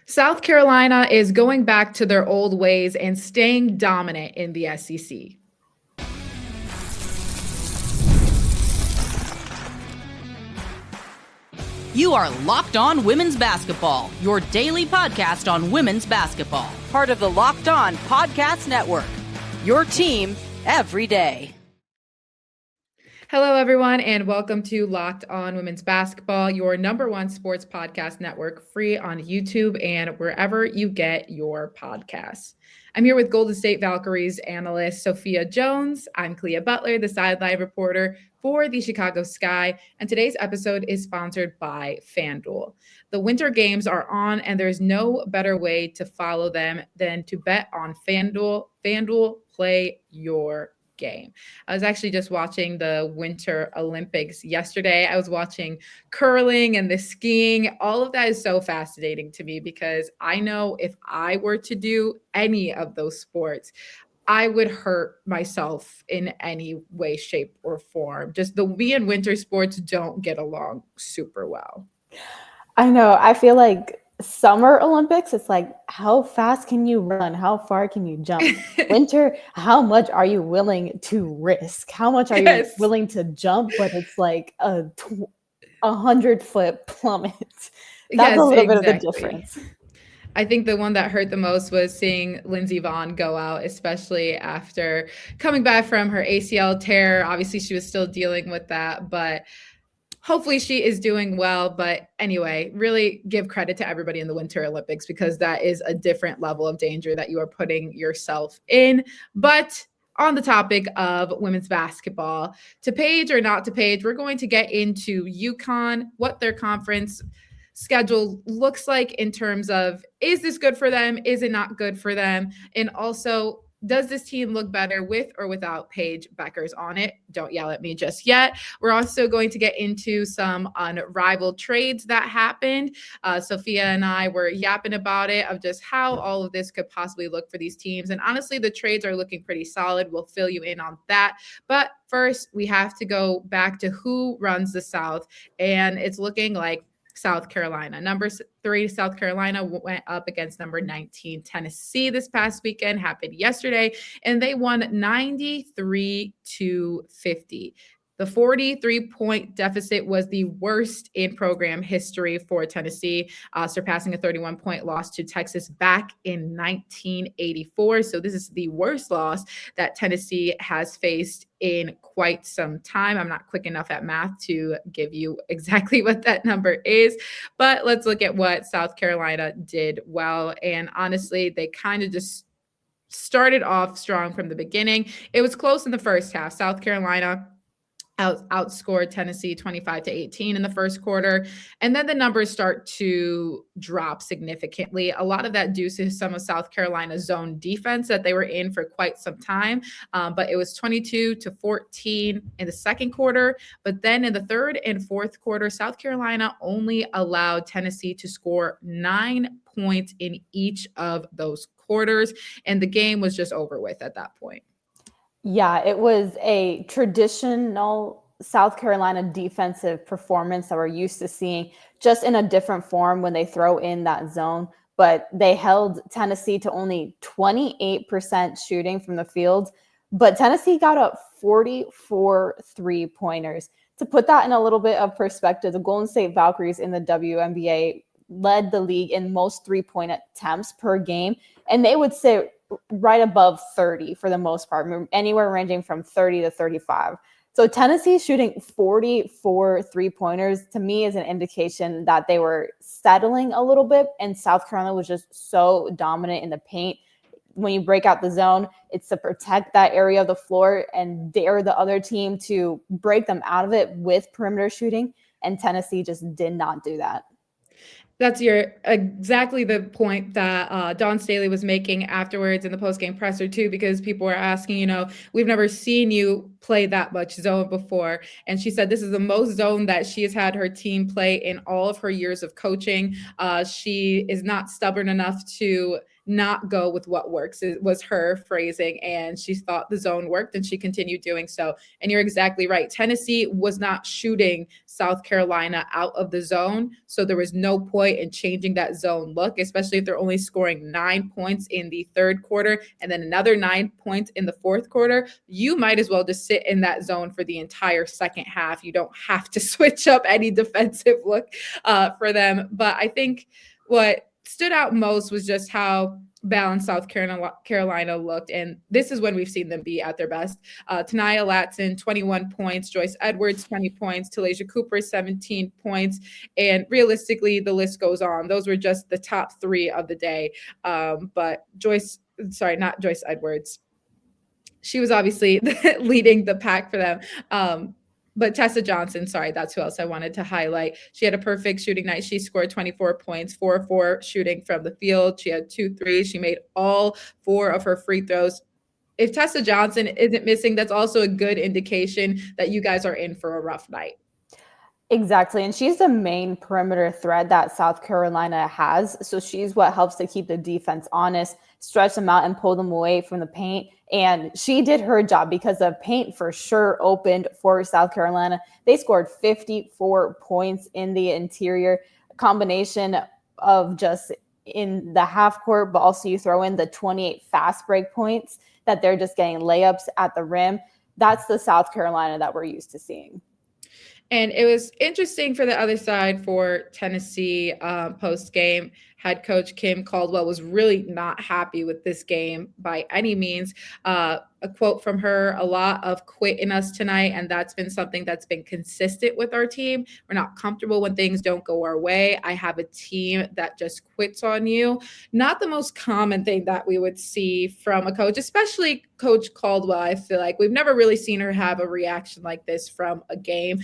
South Carolina is going back to their old ways and staying dominant in the SEC. You are Locked On Women's Basketball, your daily podcast on women's basketball. Part of the Locked On Podcast Network, your team every day. Hello, everyone, and welcome to Locked On Women's Basketball, your number one sports podcast network, free on YouTube and wherever you get your podcasts. I'm here with Golden State Valkyries analyst Sophia Jones. I'm Kalia Butler, the sideline reporter for the Chicago Sky, and today's episode is sponsored by FanDuel. The winter games are on, and there's no better way to follow them than to bet on FanDuel. FanDuel, play your game. I was actually just watching the Winter Olympics yesterday. I was watching curling and the skiing. All of that is so fascinating to me because I know if I were to do any of those sports, I would hurt myself in any way, shape, or form. Just me and winter sports don't get along super well. I know. I feel like Summer Olympics, it's like, how fast can you run? How far can you jump? Winter, how much are you willing to risk? How much are you willing to jump? But it's like a 100-foot plummet. That's a little bit of the difference. I think the one that hurt the most was seeing Lindsey Vonn go out, especially after coming back from her ACL tear. Obviously, she was still dealing with that, but hopefully she is doing well. But anyway, really give credit to everybody in the Winter Olympics because that is a different level of danger that you are putting yourself in. But on the topic of women's basketball, to page or not to page, we're going to get into UConn, what their conference schedule looks like in terms of, is this good for them? Is it not good for them? And also, does this team look better with or without Paige Bueckers on it? Don't yell at me just yet. We're also going to get into some unrivaled trades that happened. Sophia and I were yapping about it, of just how all of this could possibly look for these teams. And honestly, the trades are looking pretty solid. We'll fill you in on that. But first, we have to go back to who runs the South. And it's looking like South Carolina. Number 3, South Carolina went up against number 19, Tennessee this past weekend, happened yesterday, and they won 93-50. The 43-point deficit was the worst in program history for Tennessee, surpassing a 31-point loss to Texas back in 1984. So this is the worst loss that Tennessee has faced in quite some time. I'm not quick enough at math to give you exactly what that number is, but let's look at what South Carolina did well. And honestly, they kind of just started off strong from the beginning. It was close in the first half. South Carolina outscored Tennessee 25-18 in the first quarter. And then the numbers start to drop significantly. A lot of that due to some of South Carolina's zone defense that they were in for quite some time. But it was 22-14 in the second quarter. But then in the third and fourth quarter, South Carolina only allowed Tennessee to score 9 points in each of those quarters. And the game was just over with at that point. Yeah, it was a traditional South Carolina defensive performance that we're used to seeing, just in a different form when they throw in that zone. But they held Tennessee to only 28% shooting from the field. But Tennessee got up 44 3-pointers. To put that in a little bit of perspective, the Golden State Valkyries in the WNBA led the league in most 3-point attempts per game. And they would say right above 30 for the most part, anywhere ranging from 30 to 35. So Tennessee shooting 44 3-pointers to me is an indication that they were settling a little bit, and South Carolina was just so dominant in the paint. When you break out the zone, it's to protect that area of the floor and dare the other team to break them out of it with perimeter shooting, and Tennessee just did not do that. That's exactly the point that Dawn Staley was making afterwards in the postgame presser too, because people were asking, we've never seen you play that much zone before. And she said this is the most zone that she has had her team play in all of her years of coaching. She is not stubborn enough to not go with what works. It was her phrasing, and she thought the zone worked, and she continued doing so. And you're exactly right. Tennessee was not shooting South Carolina out of the zone, so there was no point in changing that zone look, especially if they're only scoring 9 points in the third quarter and then another 9 points in the fourth quarter. You might as well just sit in that zone for the entire second half. You don't have to switch up any defensive look for them. But I think what stood out most was just how balanced South Carolina looked. And this is when we've seen them be at their best. Tania Latson, 21 points. Joyce Edwards, 20 points. Talaysia Cooper, 17 points. And realistically, the list goes on. Those were just the top three of the day. But not Joyce Edwards. She was obviously leading the pack for them. But Tessa Johnson, that's who else I wanted to highlight. She had a perfect shooting night. She scored 24 points, 4-4 shooting from the field. She had 2 threes. She made all 4 of her free throws. If Tessa Johnson isn't missing, that's also a good indication that you guys are in for a rough night. Exactly. And she's the main perimeter threat that South Carolina has. So she's what helps to keep the defense honest, stretch them out, and pull them away from the paint. And she did her job because the paint for sure opened for South Carolina. They scored 54 points in the interior, combination of just in the half court, but also you throw in the 28 fast break points that they're just getting layups at the rim. That's the South Carolina that we're used to seeing. And it was interesting for the other side for Tennessee post-game. Head coach Kim Caldwell was really not happy with this game by any means. A quote from her, "A lot of quit in us tonight," and that's been something that's been consistent with our team. We're not comfortable when things don't go our way. I have a team that just quits on you. Not the most common thing that we would see from a coach, especially Coach Caldwell. I feel like we've never really seen her have a reaction like this from a game.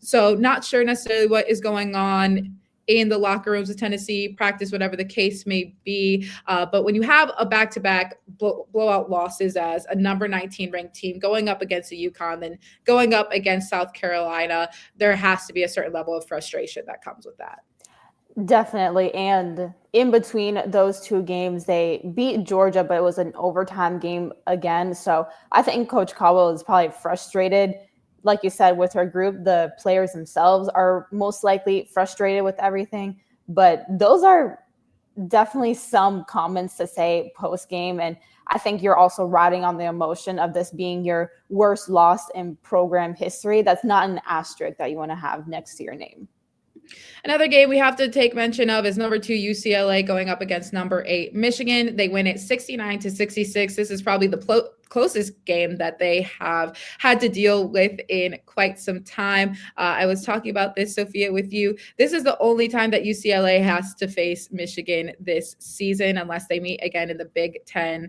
So not sure necessarily what is going on in the locker rooms of Tennessee, practice, whatever the case may be. But when you have a back-to-back blowout losses as a number 19 ranked team going up against the UConn, then going up against South Carolina, there has to be a certain level of frustration that comes with that. Definitely. And in between those two games, they beat Georgia, but it was an overtime game again. So I think Coach Caldwell is probably frustrated. Like you said, with her group, the players themselves are most likely frustrated with everything. But those are definitely some comments to say post-game. And I think you're also riding on the emotion of this being your worst loss in program history. That's not an asterisk that you want to have next to your name. Another game we have to take mention of is number 2 UCLA going up against number 8 Michigan. They win it 69-66. This is probably the closest game that they have had to deal with in quite some time. I was talking about this, Sophia, with you. This is the only time that UCLA has to face Michigan this season, unless they meet again in the Big Ten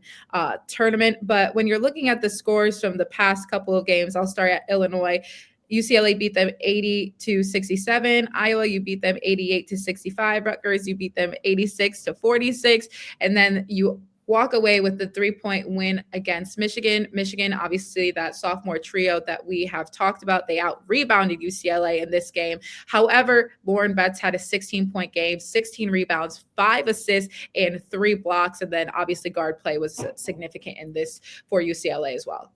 tournament. But when you're looking at the scores from the past couple of games, I'll start at Illinois. UCLA beat them 80-67. Iowa, you beat them 88-65. Rutgers, you beat them 86-46. And then you walk away with the 3-point win against Michigan. Michigan, obviously, that sophomore trio that we have talked about, they out-rebounded UCLA in this game. However, Lauren Betts had a 16-point game, 16 rebounds, 5 assists, and 3 blocks. And then, obviously, guard play was significant in this for UCLA as well.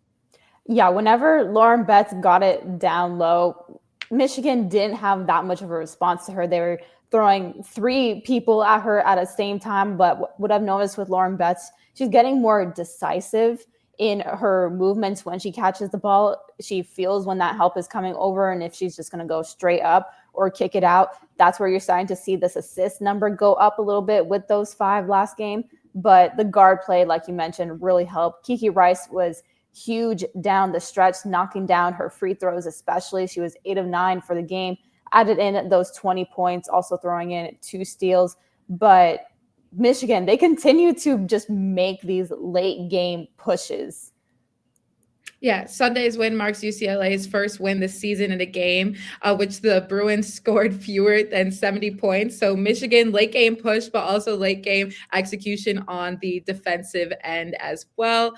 Yeah, whenever Lauren Betts got it down low, Michigan didn't have that much of a response to her. They were throwing 3 people at her at the same time. But what I've noticed with Lauren Betts, she's getting more decisive in her movements when she catches the ball. She feels when that help is coming over and if she's just going to go straight up or kick it out. That's where you're starting to see this assist number go up a little bit with those 5 last game. But the guard play, like you mentioned, really helped. Kiki Rice was huge down the stretch, knocking down her free throws especially. She was 8 of 9 for the game, added in those 20 points, also throwing in 2 steals. But Michigan, they continue to just make these late game pushes. Yeah, Sunday's win marks UCLA's first win this season in a game, which the Bruins scored fewer than 70 points. So Michigan late game push, but also late game execution on the defensive end as well.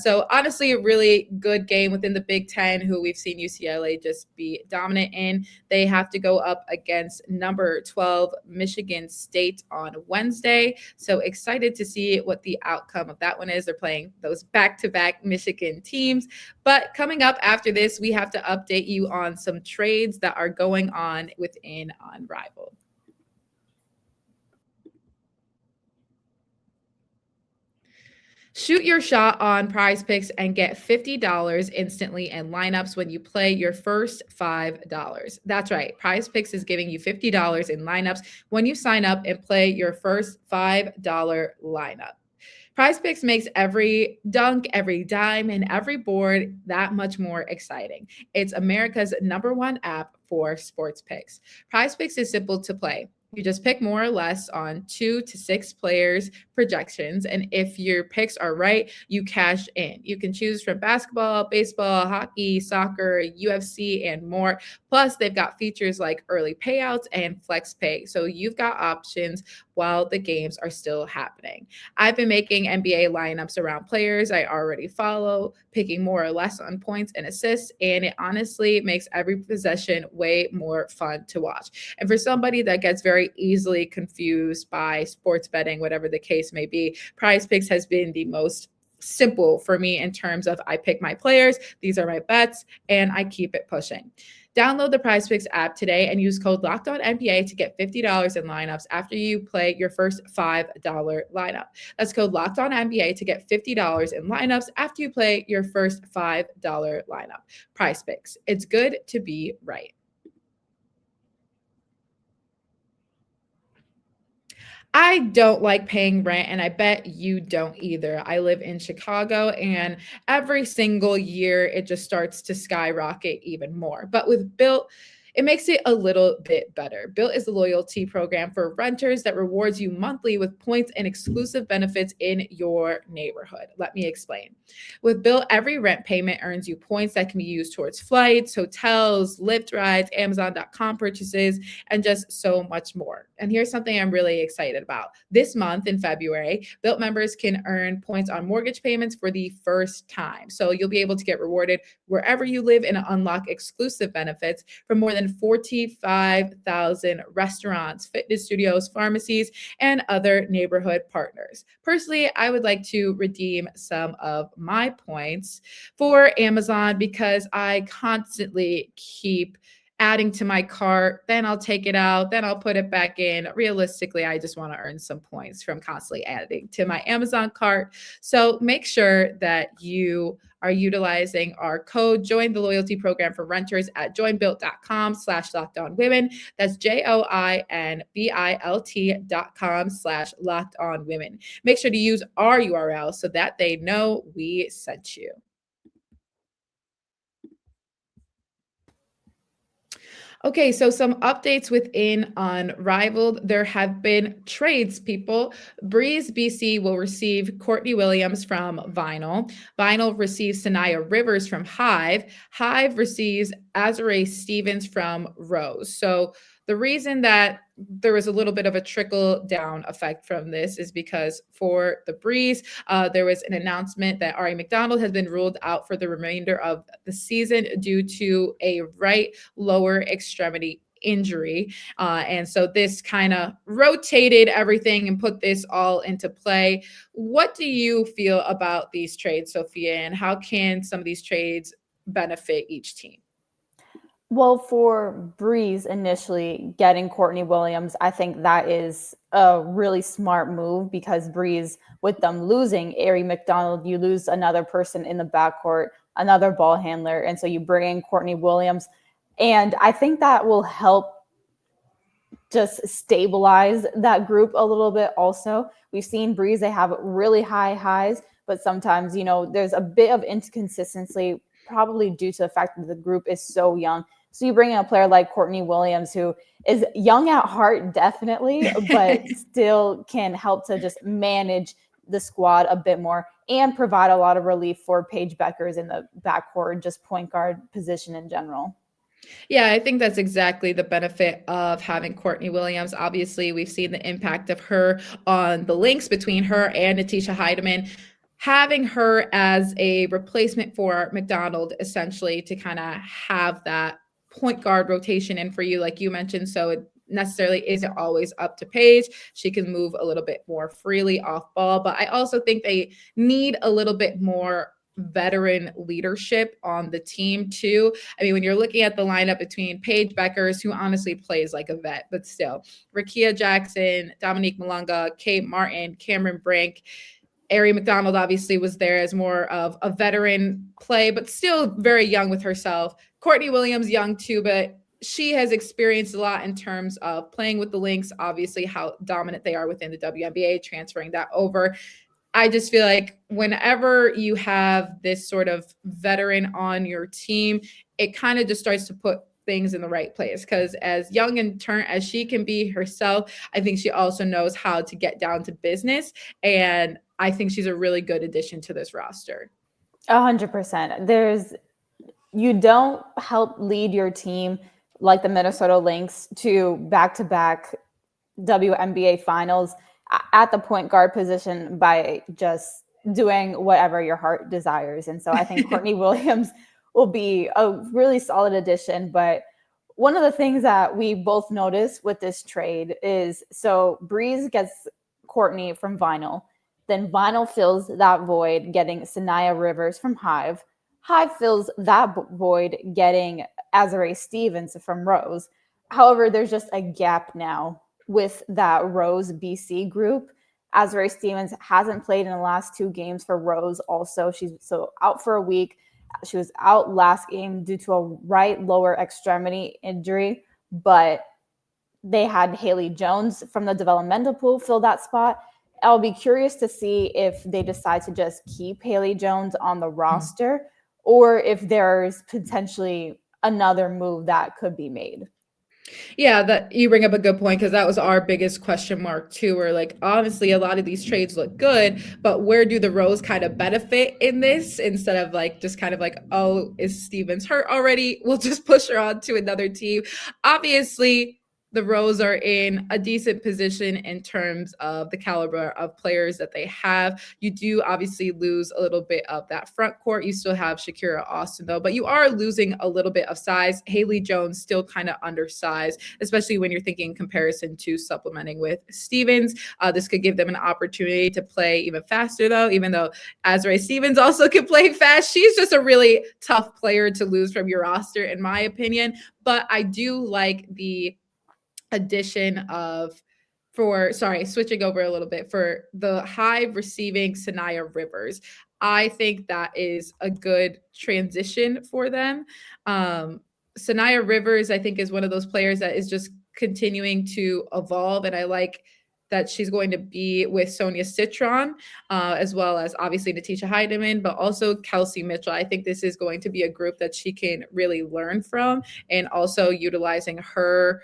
So honestly, a really good game within the Big Ten, who we've seen UCLA just be dominant in. They have to go up against number 12 Michigan State on Wednesday. So excited to see what the outcome of that one is. They're playing those back-to-back Michigan teams. But coming up after this, we have to update you on some trades that are going on within Unrivaled. Shoot your shot on PrizePicks and get $50 instantly in lineups when you play your first $5. That's right. PrizePicks is giving you $50 in lineups when you sign up and play your first $5 lineup. PrizePicks makes every dunk, every dime, and every board that much more exciting. It's America's #1 app for sports picks. PrizePicks is simple to play. You just pick more or less on 2 to 6 players' projections. And if your picks are right, you cash in. You can choose from basketball, baseball, hockey, soccer, UFC, and more. Plus, they've got features like early payouts and flex pay. So you've got options while the games are still happening. I've been making NBA lineups around players I already follow, picking more or less on points and assists. And it honestly makes every possession way more fun to watch. And for somebody that gets very easily confused by sports betting, whatever the case may be, PrizePicks has been the most simple for me in terms of I pick my players, these are my bets, and I keep it pushing. Download the PrizePicks app today and use code LOCKEDONNBA to get $50 in lineups after you play your first $5 lineup. That's code LOCKEDONNBA to get $50 in lineups after you play your first $5 lineup. PrizePicks. It's good to be right. I don't like paying rent, and I bet you don't either. I live in Chicago, and every single year it just starts to skyrocket even more. But with Bilt, it makes it a little bit better. Bilt is the loyalty program for renters that rewards you monthly with points and exclusive benefits in your neighborhood. Let me explain. With Bilt, every rent payment earns you points that can be used towards flights, hotels, Lyft rides, Amazon.com purchases, and just so much more. And here's something I'm really excited about. This month in February, Bilt members can earn points on mortgage payments for the first time. So you'll be able to get rewarded wherever you live and unlock exclusive benefits from more than 45,000 restaurants, fitness studios, pharmacies, and other neighborhood partners. Personally, I would like to redeem some of my points for Amazon because I constantly keep adding to my cart, then I'll take it out, then I'll put it back in. Realistically, I just want to earn some points from constantly adding to my Amazon cart. So make sure that you are utilizing our code, join the loyalty program for renters at joinbilt.com/lockedonwomen. That's joinbilt.com/lockedonwomen. Make sure to use our URL so that they know we sent you. Okay, so some updates within Unrivaled. There have been trades, people. Breeze BC will receive Courtney Williams from Vinyl. Vinyl receives Sanaya Rivers from Hive. Hive receives Azare Stevens from Rose. So the reason that there was a little bit of a trickle down effect from this is because for the Breeze, there was an announcement that Ari McDonald has been ruled out for the remainder of the season due to a right lower extremity injury. And so this kind of rotated everything and put this all into play. What do you feel about these trades, Sophia, and how can some of these trades benefit each team? Well, for Breeze initially getting Courtney Williams, I think that is a really smart move because Breeze, with them losing Ari McDonald, you lose another person in the backcourt, another ball handler. And so you bring in Courtney Williams. And I think that will help just stabilize that group a little bit also. We've seen Breeze, they have really high highs, but sometimes, there's a bit of inconsistency, probably due to the fact that the group is so young. So you bring in a player like Courtney Williams, who is young at heart, definitely, but still can help to just manage the squad a bit more and provide a lot of relief for Paige Beckers in the backcourt, just point guard position in general. Yeah, I think that's exactly the benefit of having Courtney Williams. Obviously, we've seen the impact of her on the links between her and Natisha Heidemann. Having her as a replacement for McDonald, essentially, to kind of have that point guard rotation in for you, like you mentioned, so it necessarily isn't always up to Paige. She can move a little bit more freely off ball, but I also think they need a little bit more veteran leadership on the team too. I mean, when you're looking at the lineup between Paige Beckers, who honestly plays like a vet, but still, Rakia Jackson, Dominique Malunga, Kate Martin, Cameron Brink, Ari McDonald obviously was there as more of a veteran play, but still very young with herself. Courtney Williams, young too, but she has experienced a lot in terms of playing with the Lynx, obviously how dominant they are within the WNBA, transferring that over. I just feel like whenever you have this sort of veteran on your team, it kind of just starts to put things in the right place, because as young and turn as she can be herself, I think she also knows how to get down to business. And I think she's a really good addition to this roster. 100%. You don't help lead your team like the Minnesota Lynx to back-to-back WNBA finals at the point guard position by just doing whatever your heart desires. And so I think Courtney Williams will be a really solid addition. But one of the things that we both noticed with this trade is, so Breeze gets Courtney from Vinyl, then Vinyl fills that void getting Sanaya Rivers from Hive. Hive fills that void getting Azare Stevens from Rose. However, there's just a gap now with that Rose BC group. Azare Stevens hasn't played in the last 2 games for Rose also. She's so out for a week. She was out last game due to a right lower extremity injury, but they had Haley Jones from the developmental pool fill that spot. I'll be curious to see if they decide to just keep Haley Jones on the roster or if there's potentially another move that could be made. Yeah, that you bring up a good point, because that was our biggest question mark too. Where like, honestly, a lot of these trades look good, but where do the Rose kind of benefit in this, instead of like just kind of like, oh, is Stevens hurt already? We'll just push her on to another team. Obviously, the Rose are in a decent position in terms of the caliber of players that they have. You do obviously lose a little bit of that front court. You still have Shakira Austin though, but you are losing a little bit of size. Haley Jones still kind of undersized, especially when you're thinking in comparison to supplementing with Stevens. This could give them an opportunity to play even faster though, even though Azare Stevens also can play fast. She's just a really tough player to lose from your roster, in my opinion. But I do like the addition of switching over a little bit for the Hive receiving Sanaya Rivers. I think that is a good transition for them. Sanaya Rivers, I think, is one of those players that is just continuing to evolve. And I like that she's going to be with Sonia Citron, as well as obviously Natisha Heidemann, but also Kelsey Mitchell. I think this is going to be a group that she can really learn from, and also utilizing her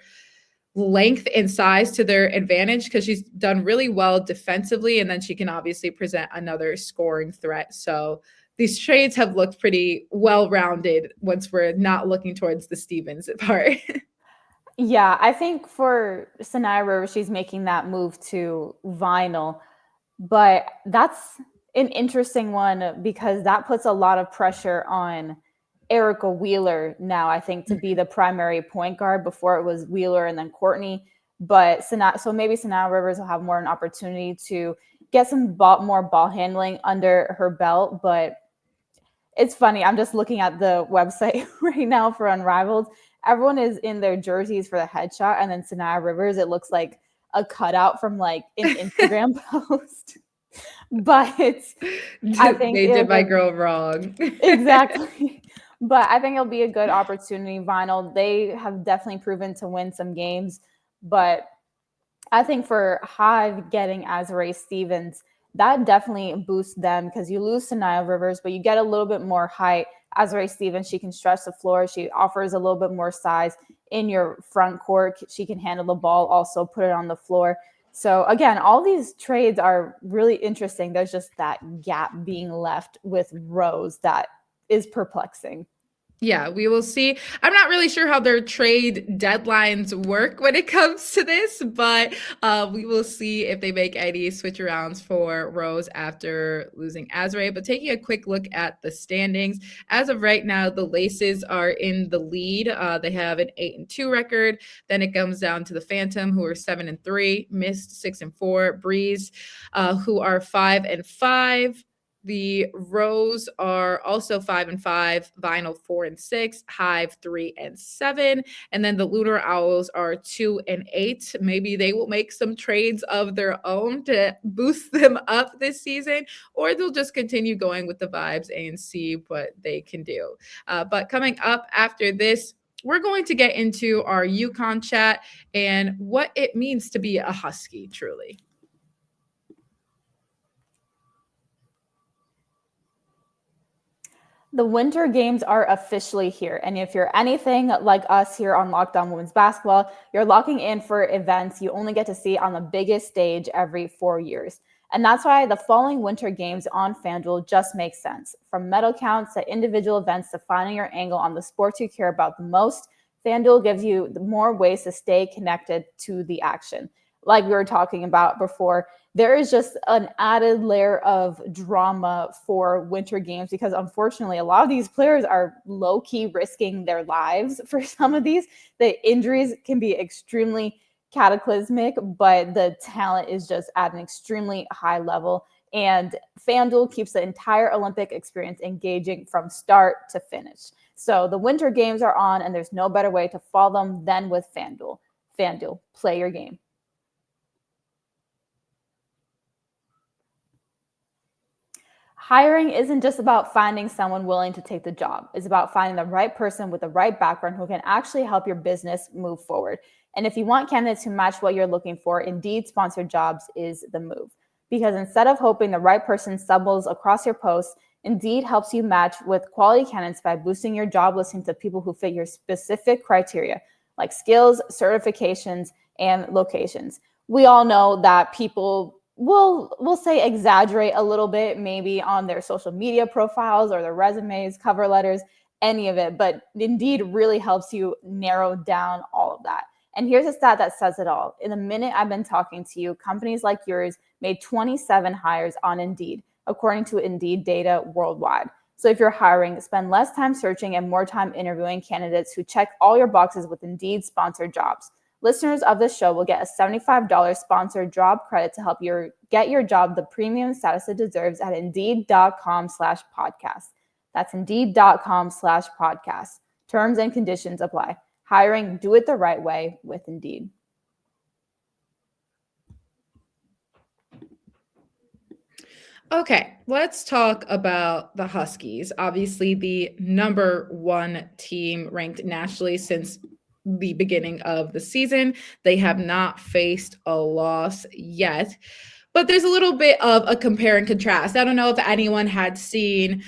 length and size to their advantage, because she's done really well defensively, and then she can obviously present another scoring threat. So these trades have looked pretty well-rounded once we're not looking towards the Stevens part. Yeah, I think for Sanaya Rivers, she's making that move to Vinyl, but that's an interesting one because that puts a lot of pressure on Erica Wheeler now, I think, to be the primary point guard. Before it was Wheeler and then Courtney. But so maybe Sanaya Rivers will have more an opportunity to get some more ball handling under her belt. But it's funny. I'm just looking at the website right now for Unrivaled. Everyone is in their jerseys for the headshot. And then Sanaya Rivers, it looks like a cutout from like an Instagram post. But I think they did my girl wrong. Exactly. But I think it'll be a good opportunity. Vinyl, they have definitely proven to win some games. But I think for Hive getting Azare Stevens, that definitely boosts them because you lose Sanaya Rivers, but you get a little bit more height. Azare Stevens, she can stretch the floor. She offers a little bit more size in your front court. She can handle the ball, also put it on the floor. So again, all these trades are really interesting. There's just that gap being left with Rose that is perplexing. Yeah, we will see. I'm not really sure how their trade deadlines work when it comes to this, but we will see if they make any switch arounds for Rose after losing Azrae. But taking a quick look at the standings, as of right now, the Laces are in the lead. They have an 8-2 record. Then it comes down to the Phantom, who are 7-3, Mist 6-4, Breeze, who are 5-5. The Rose are also 5-5, Vinyl 4-6, Hive 3-7, and then the Lunar Owls are 2-8. Maybe they will make some trades of their own to boost them up this season, or they'll just continue going with the vibes and see what they can do. But coming up after this, we're going to get into our UConn chat and what it means to be a Husky, truly. The winter games are officially here. And if you're anything like us here on Locked On Women's Basketball, you're locking in for events you only get to see on the biggest stage every 4 years. And that's why the following winter games on FanDuel just make sense. From medal counts to individual events to finding your angle on the sports you care about the most, FanDuel gives you more ways to stay connected to the action. Like we were talking about before, there is just an added layer of drama for winter games because unfortunately a lot of these players are low-key risking their lives for some of these. The injuries can be extremely cataclysmic, but the talent is just at an extremely high level. And FanDuel keeps the entire Olympic experience engaging from start to finish. So the winter games are on, and there's no better way to follow them than with FanDuel. FanDuel, play your game. Hiring isn't just about finding someone willing to take the job. It's about finding the right person with the right background who can actually help your business move forward. And if you want candidates who match what you're looking for, Indeed sponsored jobs is the move. Because instead of hoping the right person stumbles across your posts, Indeed helps you match with quality candidates by boosting your job listing to people who fit your specific criteria, like skills, certifications, and locations. We all know that people we'll say exaggerate a little bit, maybe on their social media profiles or their resumes, cover letters, any of it. But Indeed really helps you narrow down all of that. And here's a stat that says it all. In the minute I've been talking to you, companies like yours made 27 hires on Indeed, according to Indeed data worldwide. So if you're hiring, spend less time searching and more time interviewing candidates who check all your boxes with Indeed sponsored jobs. Listeners of this show will get a $75 sponsored job credit to help get your job the premium status it deserves at Indeed.com/podcast. That's Indeed.com/podcast. Terms and conditions apply. Hiring, do it the right way with Indeed. Okay, let's talk about the Huskies. Obviously, the number one team ranked nationally since the beginning of the season. They have not faced a loss yet, but there's a little bit of a compare and contrast. I don't know if anyone had seen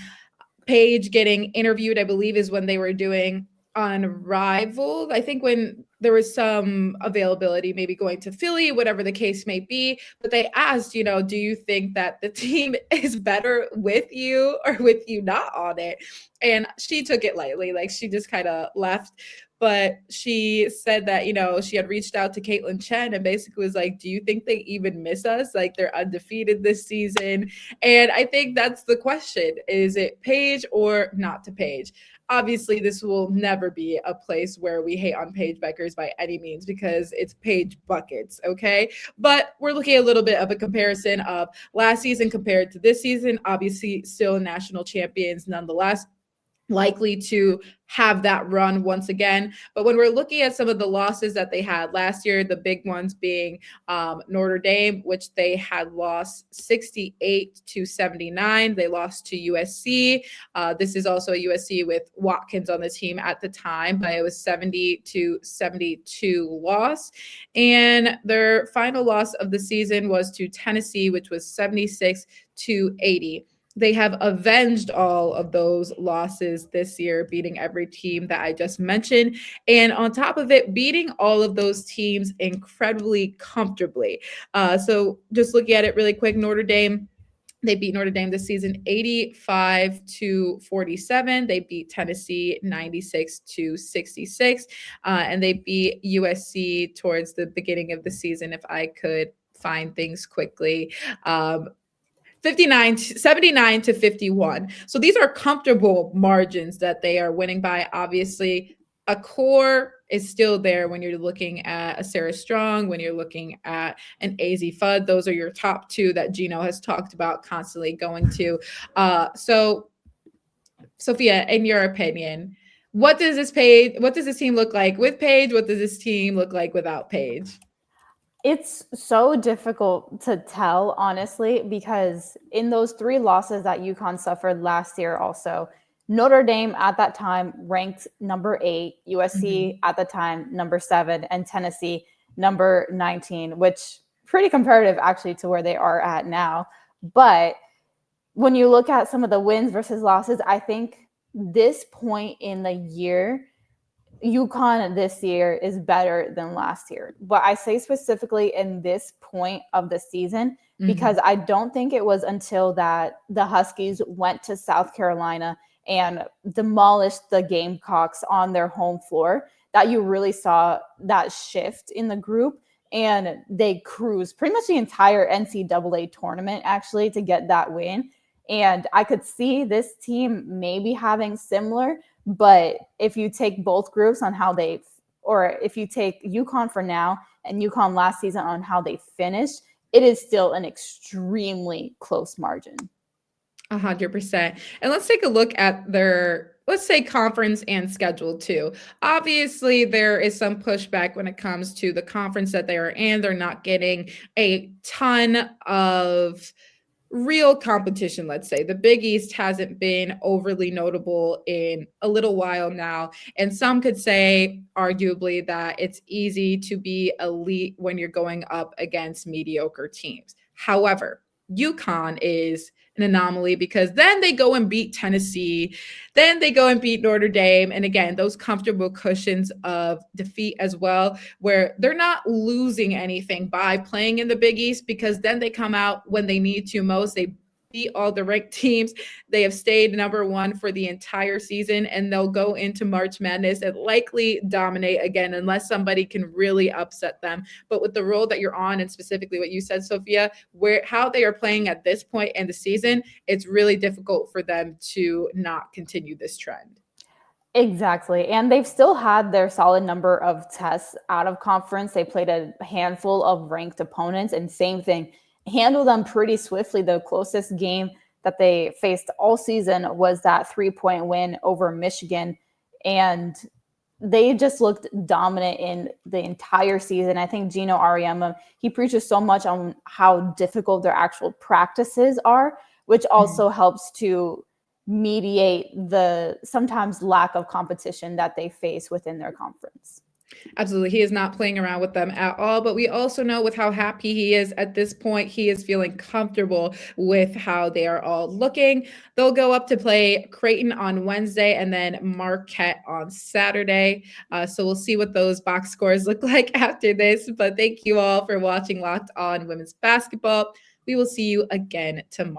Paige getting interviewed, I believe is when they were doing Unrivaled. I think when there was some availability, maybe going to Philly, whatever the case may be. But they asked, do you think that the team is better with you or with you not on it? And she took it lightly. Like she just kind of left. But she said that, she had reached out to Caitlin Chen and basically was like, do you think they even miss us? Like they're undefeated this season. And I think that's the question. Is it Paige or not to Paige? Obviously, this will never be a place where we hate on Paige Beckers by any means because it's Paige buckets, okay? But we're looking at a little bit of a comparison of last season compared to this season. Obviously, still national champions nonetheless. Likely to have that run once again. But when we're looking at some of the losses that they had last year, the big ones being Notre Dame, which they had lost 68-79. They lost to USC. This is also a USC with Watkins on the team at the time, but it was 70-72 loss. And their final loss of the season was to Tennessee, which was 76-80. They have avenged all of those losses this year, beating every team that I just mentioned. And on top of it, beating all of those teams incredibly comfortably. So just looking at it really quick, Notre Dame, they beat Notre Dame this season 85-47. They beat Tennessee 96-66. And they beat USC towards the beginning of the season, if I could find things quickly. 79-51. So these are comfortable margins that they are winning by. Obviously, a core is still there when you're looking at a Sarah Strong, when you're looking at an AZ Fudd. Those are your top two that Gino has talked about constantly going to. So, Sophia, in your opinion, what does this team look like with Paige? What does this team look like without Paige? It's so difficult to tell, honestly, because in those 3 losses that UConn suffered last year also, Notre Dame at that time ranked number 8, USC at the time number 7, and Tennessee number 19, which pretty comparative actually to where they are at now. But when you look at some of the wins versus losses, I think this point in the year, UConn this year is better than last year. But I say specifically in this point of the season, because I don't think it was until that the Huskies went to South Carolina and demolished the Gamecocks on their home floor that you really saw that shift in the group. And they cruised pretty much the entire NCAA tournament actually to get that win. And I could see this team maybe having similar. But if you take both groups on how they, or if you take UConn for now and UConn last season on how they finished, it is still an extremely close margin. 100%. And let's take a look at their, let's say, conference and schedule too. Obviously, there is some pushback when it comes to the conference that they are in. They're not getting a ton of real competition, let's say. The Big East hasn't been overly notable in a little while now. And some could say, arguably, that it's easy to be elite when you're going up against mediocre teams. However, UConn is an anomaly because then they go and beat Tennessee, then they go and beat Notre Dame. And again, those comfortable cushions of defeat as well, where they're not losing anything by playing in the Big East, because then they come out when they need to most. They beat all the ranked teams. They have stayed number 1 for the entire season, and they'll go into March Madness and likely dominate again unless somebody can really upset them. But with the role that you're on, and specifically what you said, Sophia, how they are playing at this point in the season, it's really difficult for them to not continue this trend. Exactly. And they've still had their solid number of tests out of conference. They played a handful of ranked opponents, and same thing, handled them pretty swiftly. The closest game that they faced all season was that 3-point win over Michigan. And they just looked dominant in the entire season. I think Gino Auriemma, he preaches so much on how difficult their actual practices are, which also helps to mediate the sometimes lack of competition that they face within their conference. Absolutely. He is not playing around with them at all. But we also know with how happy he is at this point, he is feeling comfortable with how they are all looking. They'll go up to play Creighton on Wednesday and then Marquette on Saturday. So we'll see what those box scores look like after this. But thank you all for watching Locked On Women's Basketball. We will see you again tomorrow.